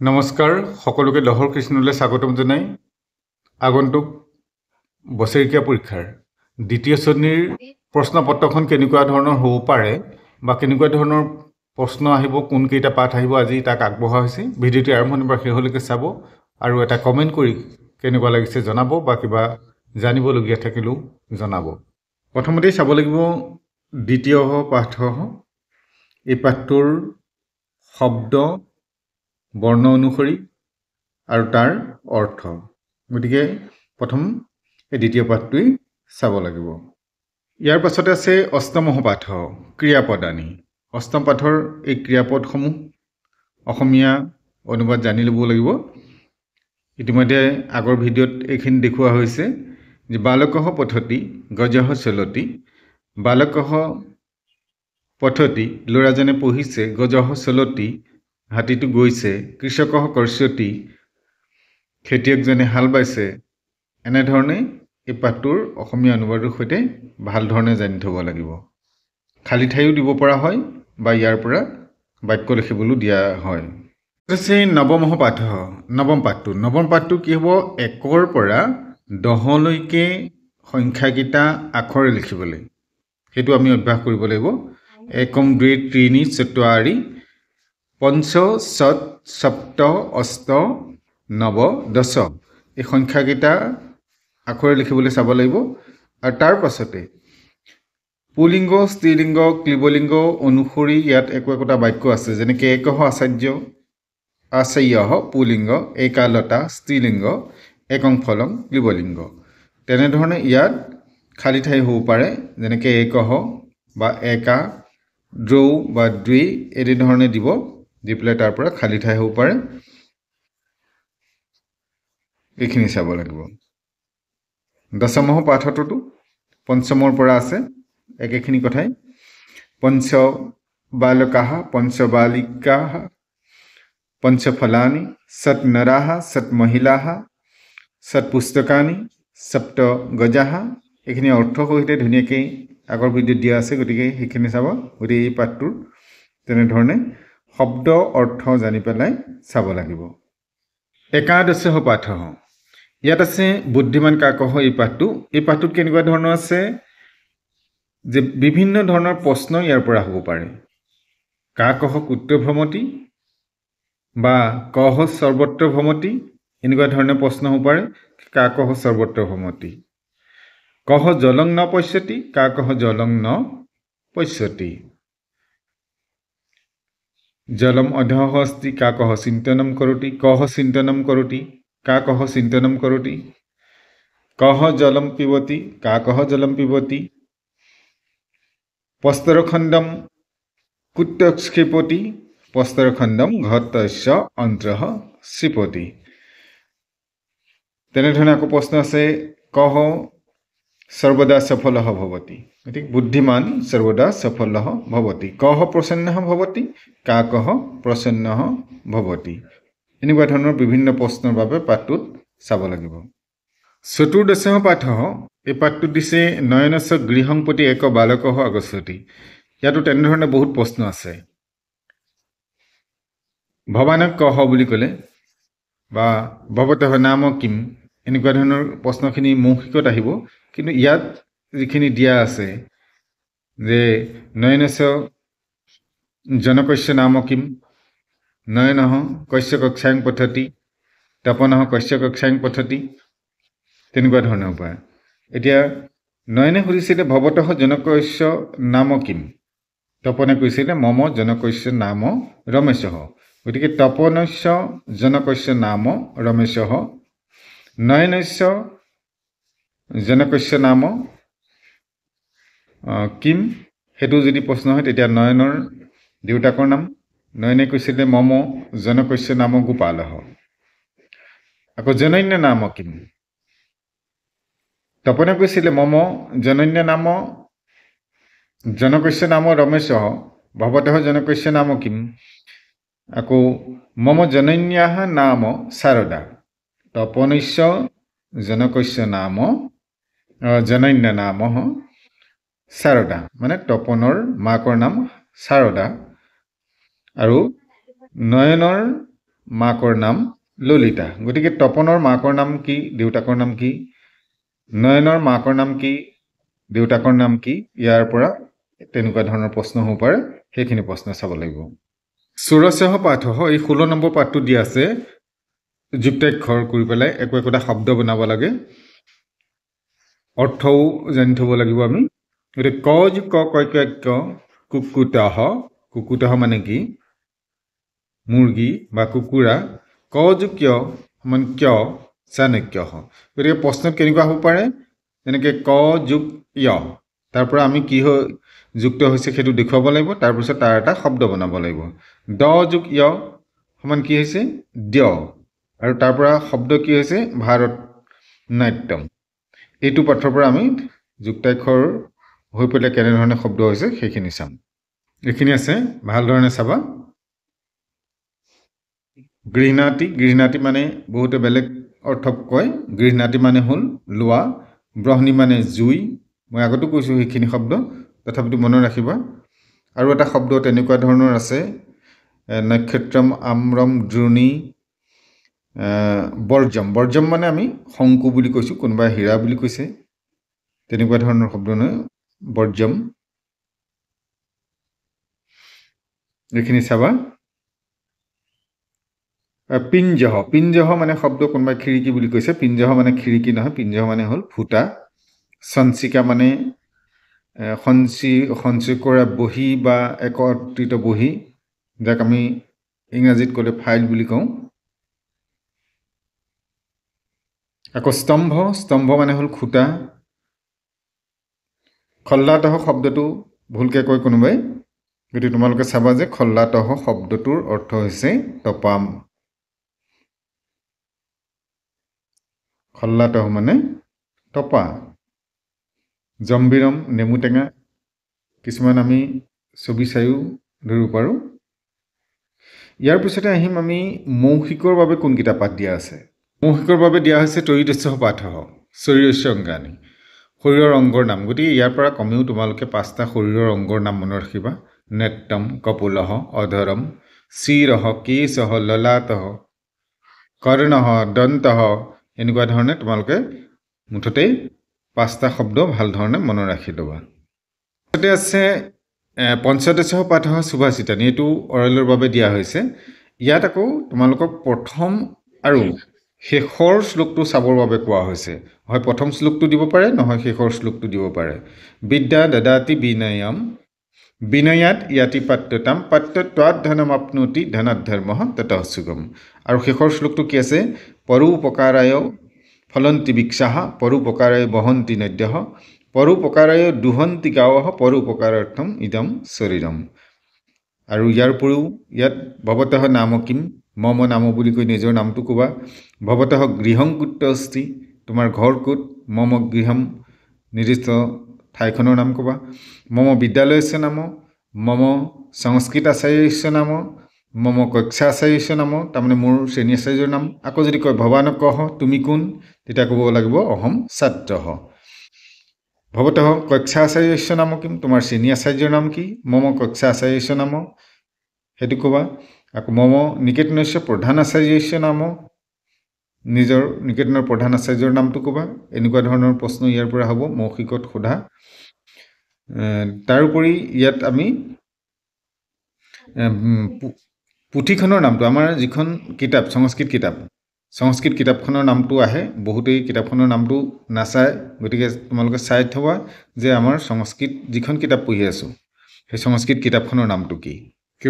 নমস্কাৰ সকলোকে দহৰ কৃষ্ণলৈ স্বাগতম জনাই আগন্তুক বছৰেকীয়া পৰীক্ষাৰ দ্বিতীয় শ্ৰেণীৰ প্ৰশ্নপত্ৰখন কেনেকুৱা ধৰণৰ হ'ব পাৰে বা কেনেকুৱা ধৰণৰ প্ৰশ্ন আহিব কোনকেইটা পাঠ আহিব আজি তাক আগবঢ়া হৈছে ভিডিঅ'টি আৰম্ভণিৰ পৰা শেষলৈকে চাব আৰু এটা কমেণ্ট কৰি কেনেকুৱা লাগিছে জনাব বা কিবা জানিবলগীয়া থাকিলেও জনাব প্ৰথমতেই চাব লাগিব দ্বিতীয় পাঠ এই পাঠটোৰ শব্দ বৰ্ণ অনুসৰি আৰু তাৰ অৰ্থ গতিকে প্ৰথম এই দ্বিতীয় পাঠটোই চাব লাগিব ইয়াৰ পাছতে আছে অষ্টম পাঠ ক্ৰিয়াপদানী অষ্টম পাঠৰ এই ক্ৰিয়াপদসমূহ অসমীয়া অনুবাদ জানি ল'ব লাগিব ইতিমধ্যে আগৰ ভিডিঅ'ত এইখিনি দেখুওৱা হৈছে যে বালকঃ পঠতি গজঃ চলতি বালকঃ পঠতি ল'ৰাজনে পঢ়িছে গজঃ চলতি হাতীটো গৈছে কৃষকঃ কৰ্ষতি খেতিয়কজনে হাল বাইছে এনেধৰণে এই পাঠটোৰ অসমীয়া অনুবাদৰ সৈতে ভাল ধৰণে জানি থ'ব লাগিব খালী ঠাইও দিব পৰা হয় বা ইয়াৰ পৰা বাক্য লিখিবলৈ দিয়া হয় আছে নৱম পাঠটো কি হ'ব 1ৰ পৰা 10লৈকে সংখ্যাকেইটা আখৰে লিখিবলৈ সেইটো আমি অভ্যাস কৰিব লাগিব 1 2 3 4 পঞ্চ ষট সপ্ত অষ্ট নৱ দশ এই সংখ্যাকেইটা আখৰে লিখিবলৈ চাব লাগিব আৰু তাৰ পাছতে পুলিংগ স্ত্ৰীলিংগ ক্লিবলিংগ অনুসৰি ইয়াত একোটা বাক্য আছে যেনেকৈ একঃ আচাৰ্য আচাৰ্যঃ পুলিংগ একালতা স্ত্ৰীলিংগ একং ফলং ক্লিবলিংগ তেনেধৰণে ইয়াত খালী ঠাই হ'ব পাৰে যেনেকৈ একঃ বা একা দ্ৰৌ বা দ্বি এই ধৰণে দিব দি পেলাই তাৰ পৰা খালী ঠাই হ'ব পাৰে এইখিনি চাব লাগিব দশম পাঠটোতো পঞ্চমৰ পৰা আছে একেখিনি কথাই পঞ্চ বালকাঃ পঞ্চ বালিকাঃ পঞ্চ ফলানি সৎ নৰাঃ সৎ মহিলাঃ সৎ পুস্তকানি সপ্ত গজাঃ এইখিনি অৰ্থ সহিতে ধুনীয়াকৈ আগৰ ভিডিঅ'ত দিয়া আছে গতিকে সেইখিনি চাব গতিকে এই পাঠটোৰ তেনেধৰণে শব্দ অৰ্থ জানি পেলাই চাব লাগিব একাদশ পাঠ ইয়াত আছে বুদ্ধিমান কাকঃ এই পাঠটোত কেনেকুৱা ধৰণৰ আছে যে বিভিন্ন ধৰণৰ প্ৰশ্ন ইয়াৰ পৰা হ'ব পাৰে কাকঃ কুত্ৰ ভ্ৰমতি বা কঃ সৰ্বত্ৰ ভ্ৰমতি এনেকুৱা ধৰণৰ প্ৰশ্ন হ'ব পাৰে কাকঃ সৰ্বত্ৰ ভ্ৰমতি কঃ জলং ন পশ্যতি কাকঃ জলং ন পশ্যতি জলম অধঃ अस्ति काकः चिन्तनं करोति कः चिन्तनं करोति काकः चिन्तनं करोति कः जलं पिबति काकः जलं पिबति प्रस्तरखण्डं कुत्र क्षिपति प्रस्तरखण्डं घटस्य अन्तः क्षिपति তেনেধৰণে আকৌ প্ৰশ্ন আছে কহ সৰ্বদা সফলঃ ভৱতি গতিকে বুদ্ধিমান সৰ্বদা সফলঃ ভৱতি কহ প্ৰসন্নঃ ভৱতি কাকঃ প্ৰসন্নঃ ভৱতি এনেকুৱা ধৰণৰ বিভিন্ন প্ৰশ্নৰ বাবে পাঠটোত চাব লাগিব চতুৰ্দশ পাঠ এই পাঠটোত দিছে নয়নস্য গৃহং প্ৰতি এক বালকঃ আগচ্ছতি ইয়াতো তেনেধৰণে বহুত প্ৰশ্ন আছে ভৱানক কহ বুলি ক'লে বা ভৱতঃ নাম কিম এনেকুৱা ধৰণৰ প্ৰশ্নখিনি মৌখিকত আহিব কিন্তু ইয়াত যিখিনি দিয়া আছে যে নয়নস্য জনকস্য নাম কিম নয়নঃ কস্য কক্ষাং পঠতি তপনঃ কস্য কক্ষাং পঠতি তেনেকুৱা ধৰণৰ উপায় এতিয়া নয়নে সুধিছিলে ভৱতঃ জনকস্য নাম কিম তপনে কৈছিলে মম জনকস্য নাম ৰমেশঃ গতিকে তপনস্য জনকস্য নাম ৰমেশঃ নয়নস্য জনকস্য নাম কিম হেতু যদি প্ৰশ্ন হয় তেতিয়া নয়নৰ দেউতাকৰ নাম নয়নে কৈছিলে মম জনকস্য নাম গোপালঃ আকৌ জনন্য নাম কিম তপনে কৈছিলে মম জনন্য নাম জনকস্য নাম ৰমেশঃ ভৱতঃ জনকস্য নাম কিম আকৌ মম জনন্যাः নাম শাৰদা তপনস্য জনকস্য নাম জনন্য নাম শাৰদা মানে তপনৰ মাকৰ নাম শাৰদা আৰু নয়নৰ মাকৰ নাম ললিতা গতিকে তপনৰ মাকৰ নাম কি দেউতাকৰ নাম কি নয়নৰ মাকৰ নাম কি দেউতাকৰ নাম কি ইয়াৰ পৰা তেনেকুৱা ধৰণৰ প্ৰশ্ন হ'ব পাৰে সেইখিনি প্ৰশ্ন চাব লাগিব ষোড়শঃ পাঠঃ এই 16 নম্বৰ পাঠটো দিয়া আছে যুক্তাক্ষৰ কৰি পেলাই একোটা শব্দ বনাব লাগে অৰ্থও জানি থব লাগিব আমি গতিকে ক যুগ ক ক কুকুতঃ কুকুতঃ মানে কি মুৰ্গী বা কুকুৰা ক যুগ কিয় মানে কিয় চাণক্যঃ গতিকে প্ৰশ্নত কেনেকুৱা হ'ব পাৰে যেনেকৈ ক যুগ য় তাৰ পৰা আমি কি যুক্ত হৈছে সেইটো দেখুৱাব লাগিব তাৰপিছত তাৰ এটা শব্দ বনাব লাগিব দ যুগ য় সমান কি হৈছে দ্য আৰু তাৰ পৰা শব্দ কি হৈছে ভাৰত নাট্যম এইটো পাঠৰ পৰা আমি যুক্তাক্ষৰ হৈ পেলাই কেনেধৰণে শব্দ হৈছে সেইখিনি চাম এইখিনি আছে ভাল ধৰণে চাবা গৃহণাতি গৃহণাতি মানে বহুতে বেলেগ অৰ্থ কয় গৃহণাতি মানে হ'ল লোৱা ব্ৰহ্মী মানে জুই মই আগতো কৈছোঁ সেইখিনি শব্দ তথাপিতো মনত ৰাখিবা আৰু এটা শব্দ তেনেকুৱা ধৰণৰ আছে নক্ষত্ৰম আম্ৰম দ্ৰোণী বৰ্জম বৰ্জম মানে আমি শংকু বুলি কৈছোঁ কোনোবাই হীৰা বুলি কৈছে তেনেকুৱা ধৰণৰ শব্দ নহয় বৰ্জম এইখিনি চাবা পিঞ্জহ পিঞ্জহ মানে শব্দ কোনোবাই খিৰিকী বুলি কৈছে পিঞ্জহ মানে খিৰিকী নহয় পিঞ্জহ মানে হ'ল ফুটা সঞ্চিকা মানে সঞ্চয় কৰা বহি বা একত্ৰিত বহি যাক আমি ইংৰাজীত ক'লে ফাইল বুলি কওঁ আকৌ স্তম্ভ স্তম্ভ মানে হ'ল খুঁটা খল্লাতহ শব্দটো ভুলকৈ কয় কোনোবাই গতিকে তোমালোকে চাবা যে খল্লাতহ শব্দটোৰ অৰ্থ হৈছে টপাম খল্লাতহ মানে টপা জম্বিৰম নেমু টেঙা কিছুমান আমি ছবি চাইও ধৰিব পাৰোঁ ইয়াৰ পিছতে আহিম আমি মৌখিকৰ বাবে কোনকেইটা পাঠ দিয়া আছে মৌখিকৰ বাবে দিয়া হৈছে ত্ৰয়োদশ পাঠঃ শৰীৰস্য অংগানি শৰীৰৰ অংগৰ নাম গতিকে ইয়াৰ পৰা কমেও তোমালোকে 5টা শৰীৰৰ অংগৰ নাম মনত ৰাখিবা নেত্ৰম কপোলহ অধৰম শিৰঃ কেশঃ ললাটঃ কৰ্ণঃ দন্তঃ এনেকুৱা ধৰণে তোমালোকে মুঠতে 5টা শব্দ ভাল ধৰণে মনত ৰাখি ল'বা তাতে আছে পঞ্চদশ পাঠঃ সুভাষিতানি এইটো অৰেলৰ বাবে দিয়া হৈছে ইয়াত আকৌ তোমালোকক প্ৰথম আৰু শেষৰ শ্লোকটো চাবৰ বাবে কোৱা হৈছে হয় প্ৰথম শ্লোকটো দিব পাৰে নহয় শেষৰ শ্লোকটো দিব পাৰে বিদ্যা দদাতি বিনয়ম বিনয়াত ইয়াতি পাত্যতাম পাত্যত্বাৎ ধনম আপনোতি ধনাৎ ধৰ্মঃ ততঃ সুগম আৰু শেষৰ শ্লোকটো কি আছে পৰোপকাৰায় ফলন্তি বৃক্ষাঃ পৰোপকাৰায় বহন্তি নদ্যঃ পৰোপকাৰায় দুহন্তি গাৱঃ পৰোপকাৰাৰ্থম ইদম শৰীৰম আৰু ইয়াৰ উপৰিও ইয়াত ভৱতঃ নাম কিম মম নাম বুলি কৈ নিজৰ নামটো ক'বা ভৱতঃ গৃহং কুত্ৰ অস্তি তোমাৰ ঘৰ ক'ত মম গৃহম নিৰ্দিষ্ট ঠাইখনৰ নাম ক'বা মম বিদ্যালয়স্য নাম মম সংস্কৃত আচাৰ্যস্য নাম মম কক্ষা আচাৰ্যস্য নাম তাৰমানে মোৰ শ্ৰেণী আচাৰ্যৰ নাম আকৌ যদি কয় ভৱানকঃ তুমি কোন তেতিয়া ক'ব লাগিব অহম ছাত্ৰঃ ভৱতঃ কক্ষা আচাৰ্যস্য নাম কিম তোমাৰ শ্ৰেণী আচাৰ্যৰ নাম কি মম কক্ষা আচাৰ্যস্য নাম সেইটো ক'বা আকৌ মম নিকেতনস্য প্ৰধান আচাৰ্যস্য নাম নিজৰ নিকেতনৰ প্ৰধান আচাৰ্যৰ নামটো ক'বা এনেকুৱা ধৰণৰ প্ৰশ্ন ইয়াৰ পৰা হ'ব মৌখিকত সোধা তাৰোপৰি ইয়াত আমি পুথিখনৰ নামটো আমাৰ যিখন কিতাপ সংস্কৃত কিতাপখনৰ নামটো আহে বহুতেই কিতাপখনৰ নামটো নাচায় গতিকে তোমালোকে চাই থবা যে আমাৰ সংস্কৃত যিখন কিতাপ পঢ়ি আছোঁ সেই সংস্কৃত কিতাপখনৰ নামটো কি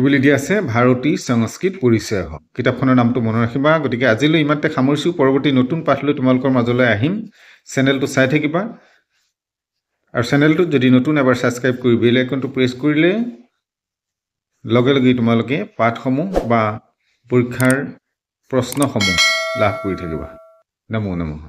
বুলি দিয়া আছে ভাৰতী সংস্কৃত পৰিচয় কিতাপখনৰ নামটো মনত ৰাখিবা গতিকে আজিলৈ ইমানতে সামৰিছোঁ পৰৱৰ্তী নতুন পাঠ লৈ তোমালোকৰ মাজলৈ আহিম চেনেলটো চাই থাকিবা আৰু চেনেলটোত যদি নতুন এবাৰ ছাবস্ক্ৰাইব কৰি বেল আইকনটো প্ৰেছ কৰিলে লগে লগে তোমালোকে পাঠসমূহ বা পৰীক্ষাৰ প্ৰশ্নসমূহ লাভ কৰি থাকিবা নমো নমঃ